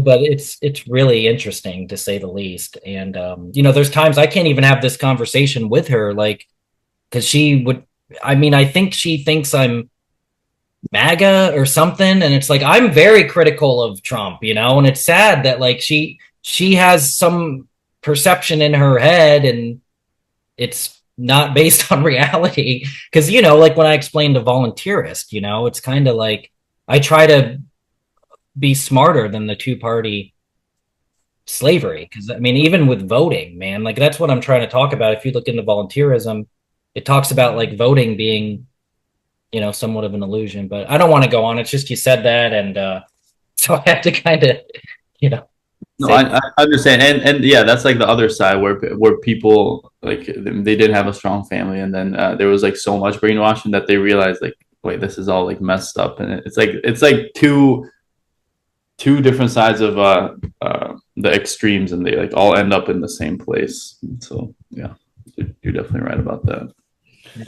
but it's really interesting to say the least. And there's times I can't even have this conversation with her, like, because she would. I mean, I think she thinks I'm MAGA or something, and it's like I'm very critical of Trump, and it's sad that like she has some perception in her head, and it's not based on reality. Because like when I explained to volunteerist, it's kind of like I try to be smarter than the two-party slavery. Because I mean, even with voting, man, like that's what I'm trying to talk about. If you look into volunteerism, it talks about like voting being somewhat of an illusion. But I don't want to go on. It's just you said that, and so I had to kind of no, I understand, and yeah, that's like the other side where people like they didn't have a strong family, and then there was like so much brainwashing that they realized like, wait, this is all like messed up, and it's like two different sides of the extremes, and they like all end up in the same place. So yeah, you're definitely right about that.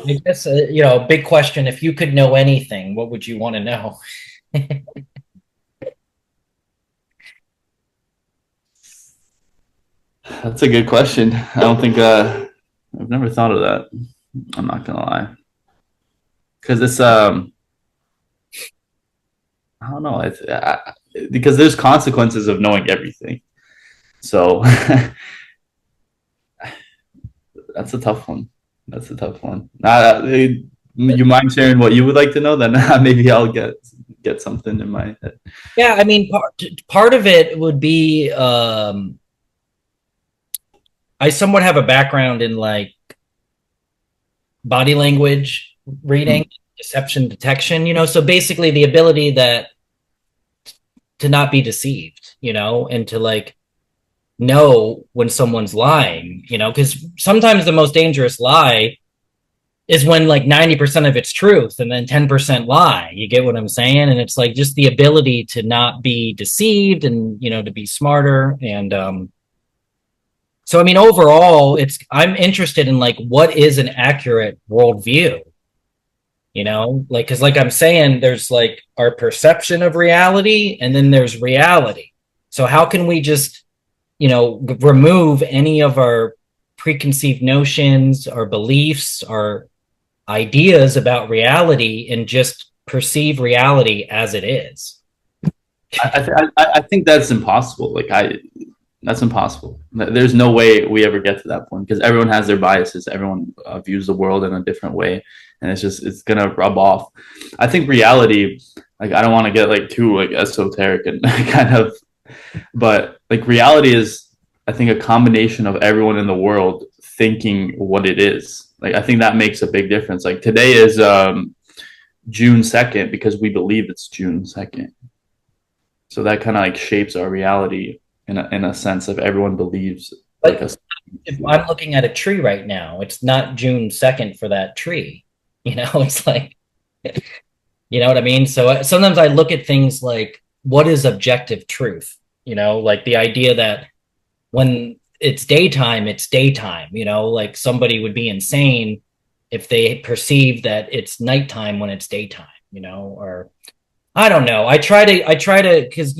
I guess big question. If you could know anything, what would you want to know? That's a good question. I don't think I've never thought of that. I'm not gonna lie, because it's I don't know. Because there's consequences of knowing everything. So that's a tough one. That's a tough one. You mind sharing what you would like to know? Then maybe I'll get something in my head. Yeah, I mean, part of it would be I somewhat have a background in like body language reading, deception detection, so basically the ability that to not be deceived, and to like know when someone's lying, because sometimes the most dangerous lie is when like 90% of it's truth and then 10% lie. You get what I'm saying? And it's like just the ability to not be deceived and, to be smarter. And so, I mean, overall, I'm interested in like what is an accurate worldview, like, because like I'm saying, there's like our perception of reality and then there's reality. So, how can we just, remove any of our preconceived notions, our beliefs, our ideas about reality and just perceive reality as it is? I think that's impossible. That's impossible. There's no way we ever get to that point because everyone has their biases. Everyone views the world in a different way, and it's gonna rub off. I think reality, like I don't want to get like too like esoteric and kind of, but like reality is, I think, a combination of everyone in the world thinking what it is. Like I think that makes a big difference. Like today is June 2nd because we believe it's June 2nd. So that kind of like shapes our reality in a sense of everyone believes like But us. if I'm looking at a tree right now, it's not June 2nd for that tree. It's like, you know what I mean? So sometimes I look at things like what is objective truth? Like the idea that when it's daytime, like somebody would be insane if they perceive that it's nighttime when it's daytime, or I don't know. I try to, because,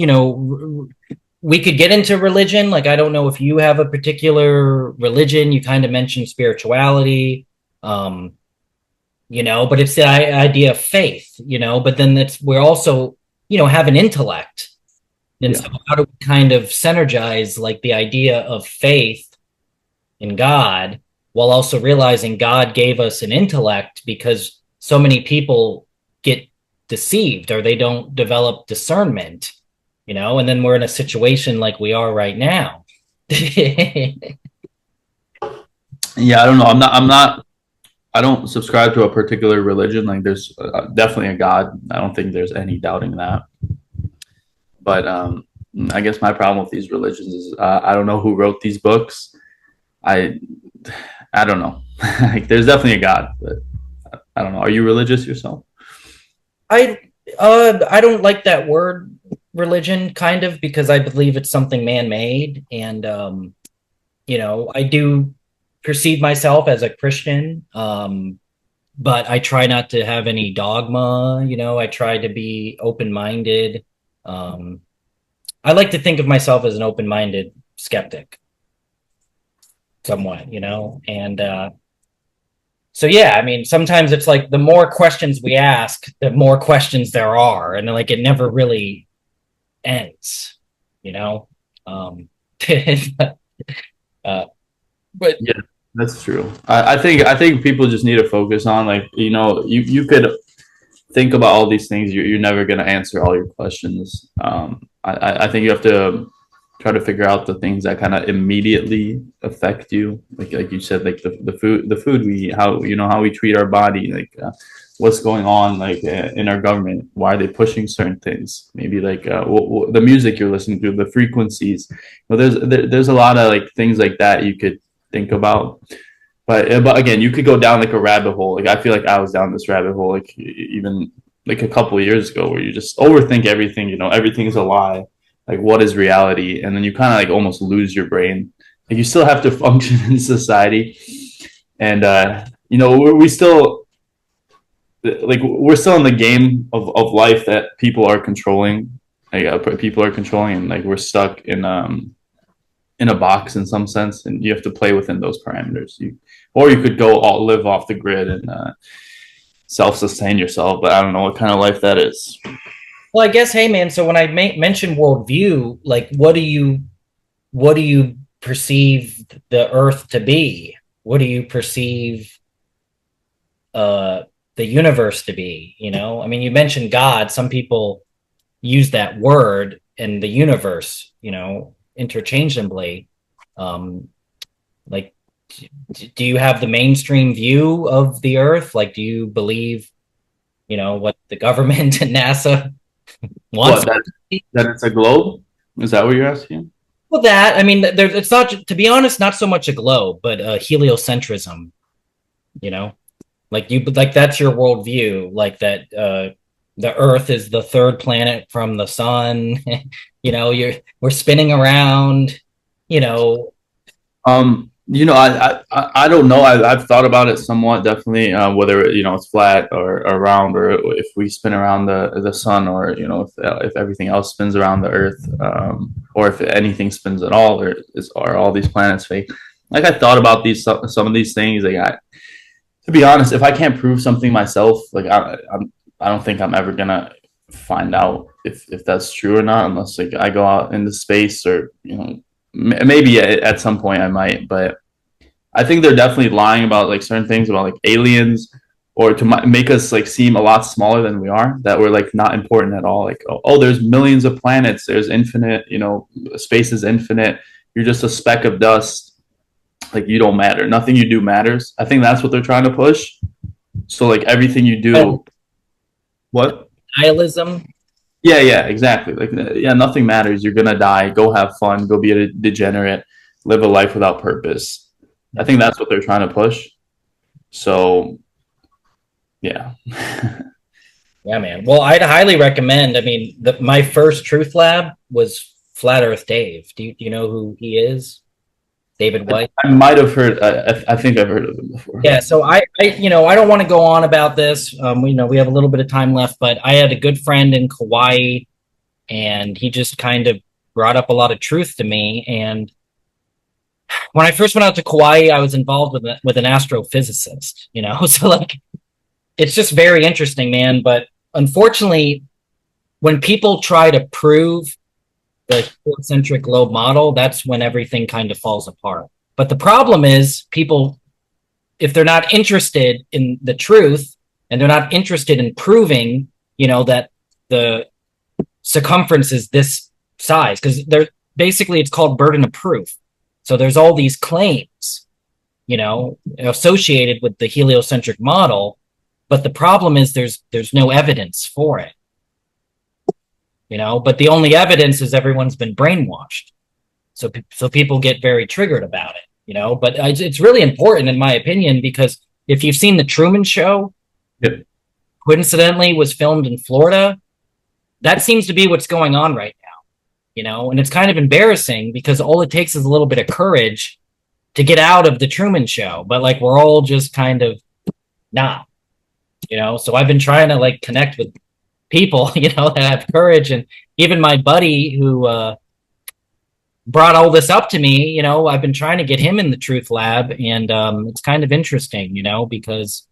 we could get into religion. Like, I don't know if you have a particular religion. You kind of mentioned spirituality, um, but it's the idea of faith, but then we're also, have an intellect. And Yeah. so how do we kind of synergize like the idea of faith in God while also realizing God gave us an intellect because so many people get deceived or they don't develop discernment, and then we're in a situation like we are right now. Yeah, I don't know. I'm not I don't subscribe to a particular religion. Like there's definitely a God. I don't think there's any doubting that. But I guess my problem with these religions is I don't know who wrote these books. I I don't know. Like there's definitely a God, but I don't know. Are you religious yourself? I I don't like that word religion kind of because I believe it's something man-made and I do perceive myself as a Christian, but I try not to have any dogma. I try to be open-minded. Um, I like to think of myself as an open-minded skeptic, somewhat, and so yeah, I mean, sometimes it's like the more questions we ask, the more questions there are, and like it never really ends, you know. Um, uh, but Yeah, that's true. I think people just need to focus on like you could think about all these things. You're never gonna answer all your questions. I think you have to try to figure out the things that kind of immediately affect you, like you said, like the food we eat, how we treat our body, like what's going on like in our government, why are they pushing certain things, maybe like the music you're listening to, the frequencies. There's a lot of like things like that you could think about. But again, you could go down like a rabbit hole. Like I feel like I was down this rabbit hole like even like a couple of years ago where you just overthink everything. Everything is a lie. Like what is reality? And then you kind of like almost lose your brain. Like you still have to function in society, and we still like we're still in the game of life that people are controlling. Like people are controlling, and like we're stuck in a box in some sense, and you have to play within those parameters. Or you could go all live off the grid and self-sustain yourself, but I don't know what kind of life that is. well, I guess, hey man. So when I mention worldview, like, what do you perceive the Earth to be? What do you perceive uh, the universe to be? I mean, you mentioned God. Some people use that word and the universe, interchangeably. Um, Like, do you have the mainstream view of the Earth? Like, do you believe, what the government and NASA wants? What, that it's a globe? Is that what you're asking? Well, that I mean, it's not, to be honest, not so much a globe, but heliocentrism. You know, like that's your worldview, like that. The Earth is the third planet from the sun. We're spinning around. You know, I don't know. I've thought about it somewhat, definitely, whether it's flat or round, or if we spin around the sun, or if everything else spins around the Earth, or if anything spins at all, or are all these planets fake? Like, I thought about some of these things. Like, to be honest, if I can't prove something myself, like I don't think I'm ever gonna find out if that's true or not, unless like I go out into space, or maybe at some point I might. But I think they're definitely lying about like certain things about like aliens, or to make us like seem a lot smaller than we are, that we're like not important at all. Like, oh, there's millions of planets, there's infinite, space is infinite, you're just a speck of dust, like you don't matter, nothing you do matters. I think that's what they're trying to push. So like everything you do, what? nihilism. Yeah, exactly. Like, yeah, nothing matters. You're gonna die. Go have fun. Go be a degenerate. Live a life without purpose. I think that's what they're trying to push. So, yeah. Yeah, man. Well, I'd highly recommend. I mean, my first Truth Lab was Flat Earth Dave. Do you know who he is? David White. I might have heard. I think I've heard of him before. Yeah. So I don't want to go on about this. We have a little bit of time left, but I had a good friend in Kauai, and he just kind of brought up a lot of truth to me. And when I first went out to Kauai, I was involved with an astrophysicist. So like it's just very interesting, man. But unfortunately, when people try to prove the heliocentric globe model, that's when everything kind of falls apart. But the problem is people, if they're not interested in the truth and they're not interested in proving, that the circumference is this size, because they're basically, it's called burden of proof. So there's all these claims, associated with the heliocentric model, but the problem is there's no evidence for it. But the only evidence is everyone's been brainwashed. So people get very triggered about it, but it's really important in my opinion, because if you've seen the Truman Show, Yep. coincidentally was filmed in Florida. That seems to be what's going on right now, and it's kind of embarrassing because all it takes is a little bit of courage to get out of the Truman Show. But like, we're all just kind of not, so I've been trying to like connect with people, that have courage. And even my buddy who brought all this up to me, I've been trying to get him in the Truth Lab. And it's kind of interesting, because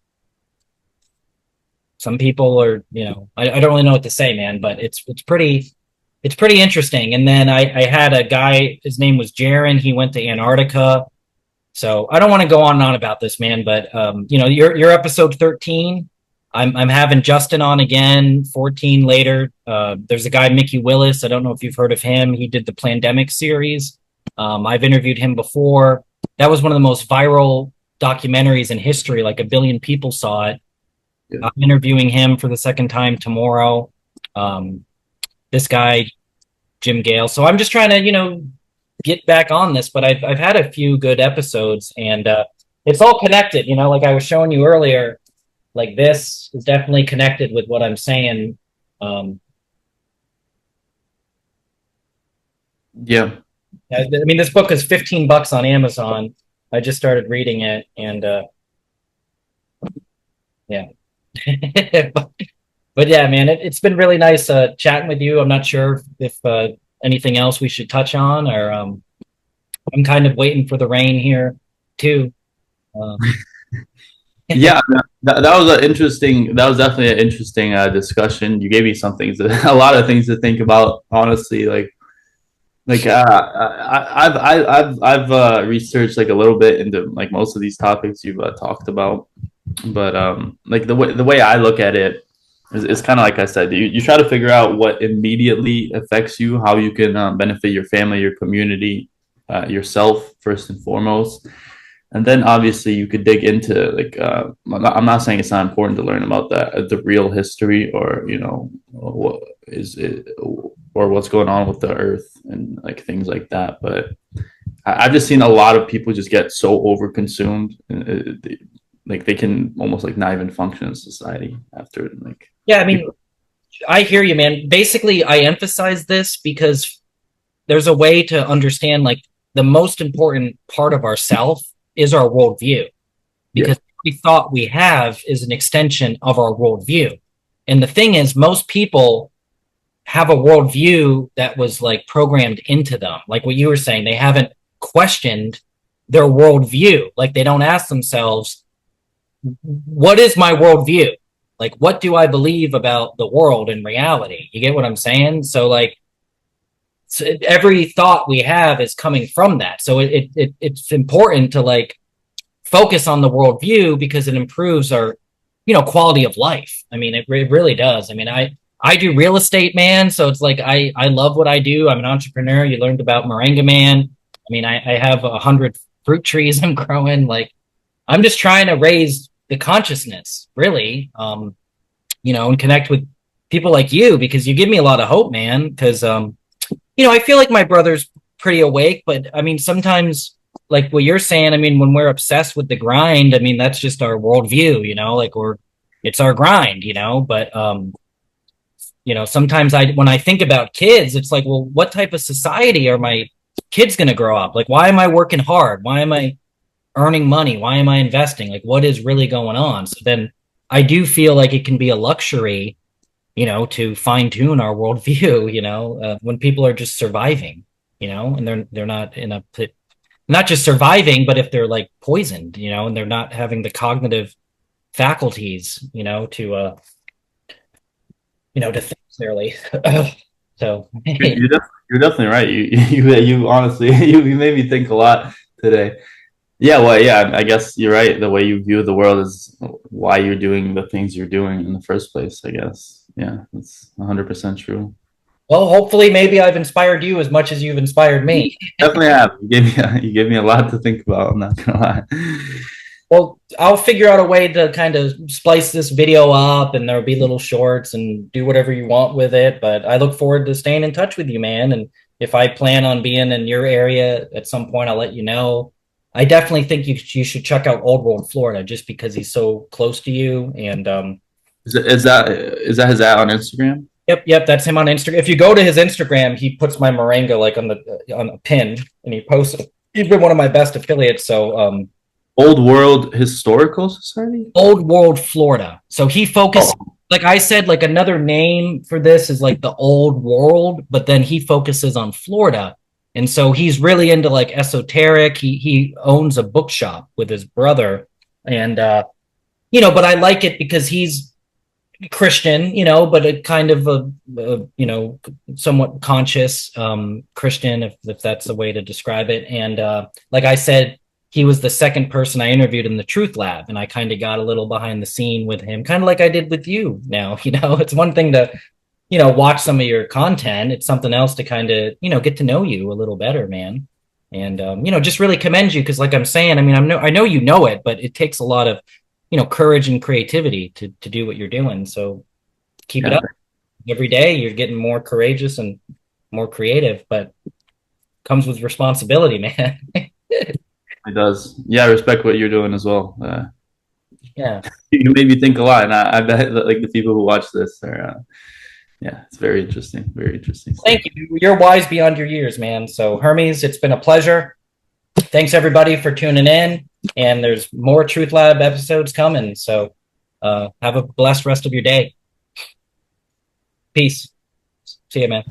some people are, I don't really know what to say, man, but it's pretty interesting. And then I had a guy, his name was Jaron. He went to Antarctica. So I don't want to go on and on about this, man, but your episode 13, I'm having Justin on again, 14 later. There's a guy, Mickey Willis. I don't know if you've heard of him. He did the Plandemic series. I've interviewed him before. That was one of the most viral documentaries in history. Like 1 billion people saw it. Yeah. I'm interviewing him for the second time tomorrow. This guy, Jim Gale. So I'm just trying to, get back on this, but I've had a few good episodes, and it's all connected, like I was showing you earlier. Like, this is definitely connected with what I'm saying. Yeah. I mean, this book is $15 on Amazon. I just started reading it, and yeah. but yeah, man, it's been really nice chatting with you. I'm not sure if anything else we should touch on, or I'm kind of waiting for the rain here too. Yeah, that was that was definitely an interesting discussion. You gave me a lot of things to think about, honestly. I've researched like a little bit into like most of these topics you've talked about, but like the way I look at it is kind of like I said, you try to figure out what immediately affects you, how you can benefit your family, your community, yourself first and foremost. And then obviously you could dig into like I'm not saying it's not important to learn about the real history, or what is it, or what's going on with the earth and like things like that. But I've just seen a lot of people just get so overconsumed, like they can almost like not even function in society after like. Yeah, I mean, I hear you, man. Basically, I emphasize this because there's a way to understand like the most important part of ourself is our worldview, Yeah. because every thought we have is an extension of our worldview. And the thing is, most people have a worldview that was like programmed into them. Like what you were saying, they haven't questioned their worldview. Like they don't ask themselves, what is my worldview? Like, what do I believe about the world and reality? You get what I'm saying? So, like, every thought we have is coming from that. So it's important to like focus on the worldview because it improves our quality of life. I mean, it really does. I mean, I do real estate, man. So it's like I love what I do. I'm an entrepreneur. You learned about Moringa, man. I mean, I have 100 fruit trees I'm growing. Like, I'm just trying to raise the consciousness, really, and connect with people like you because you give me a lot of hope, man. Because I feel like my brother's pretty awake, but I mean, sometimes like what you're saying, I mean, when we're obsessed with the grind, I mean, that's just our worldview, like it's our grind, but sometimes when I think about kids, it's like, well, what type of society are my kids going to grow up? Like, why am I working hard? Why am I earning money? Why am I investing? Like, what is really going on? So then I do feel like it can be a luxury, to fine tune our worldview, when people are just surviving, and they're not not just surviving, but if they're like poisoned, and they're not having the cognitive faculties, to think clearly. So You're definitely right. You honestly you made me think a lot today. Yeah, well, yeah, I guess you're right. The way you view the world is why you're doing the things you're doing in the first place, I guess. Yeah, that's 100% true. well, hopefully maybe I've inspired you as much as you've inspired me. Definitely have. You gave me a lot to think about. I'm not gonna lie. Well, I'll figure out a way to kind of splice this video up and there'll be little shorts and do whatever you want with it. But I look forward to staying in touch with you, man. And if I plan on being in your area at some point, I'll let you know. I definitely think you should check out Old World Florida just because he's so close to you. And Is that his ad on Instagram? yep, that's him on Instagram. If you go to his Instagram, he puts my Moringa like on a pin and he posts it. He's been one of my best affiliates. So Old World Historical Society? Old World Florida. So he focused, Oh, like I said, like another name for this is like the Old World, but then he focuses on Florida. And so he's really into like esoteric. He owns a bookshop with his brother. And but I like it because he's Christian, but a kind of somewhat conscious Christian, if that's the way to describe it. And like I said, he was the second person I interviewed in the TruthLab, and I kind of got a little behind the scene with him, kind of like I did with you now. It's one thing to, watch some of your content. It's something else to kind of, get to know you a little better, man. And, just really commend you because, like I'm saying, I mean, I know you know it, but it takes a lot of, courage and creativity to do what you're doing. So keep it yeah, up. Every day you're getting more courageous and more creative, but comes with responsibility, man. it does. Yeah, I respect what you're doing as well. Yeah. You made me think a lot, and I bet that, like the people who watch this are, yeah, it's very interesting. Very interesting stuff. Thank you. You're wise beyond your years, man. So Hermes, it's been a pleasure. Thanks everybody for tuning in. And there's more Truth Lab episodes coming. So have a blessed rest of your day. Peace. See you, man.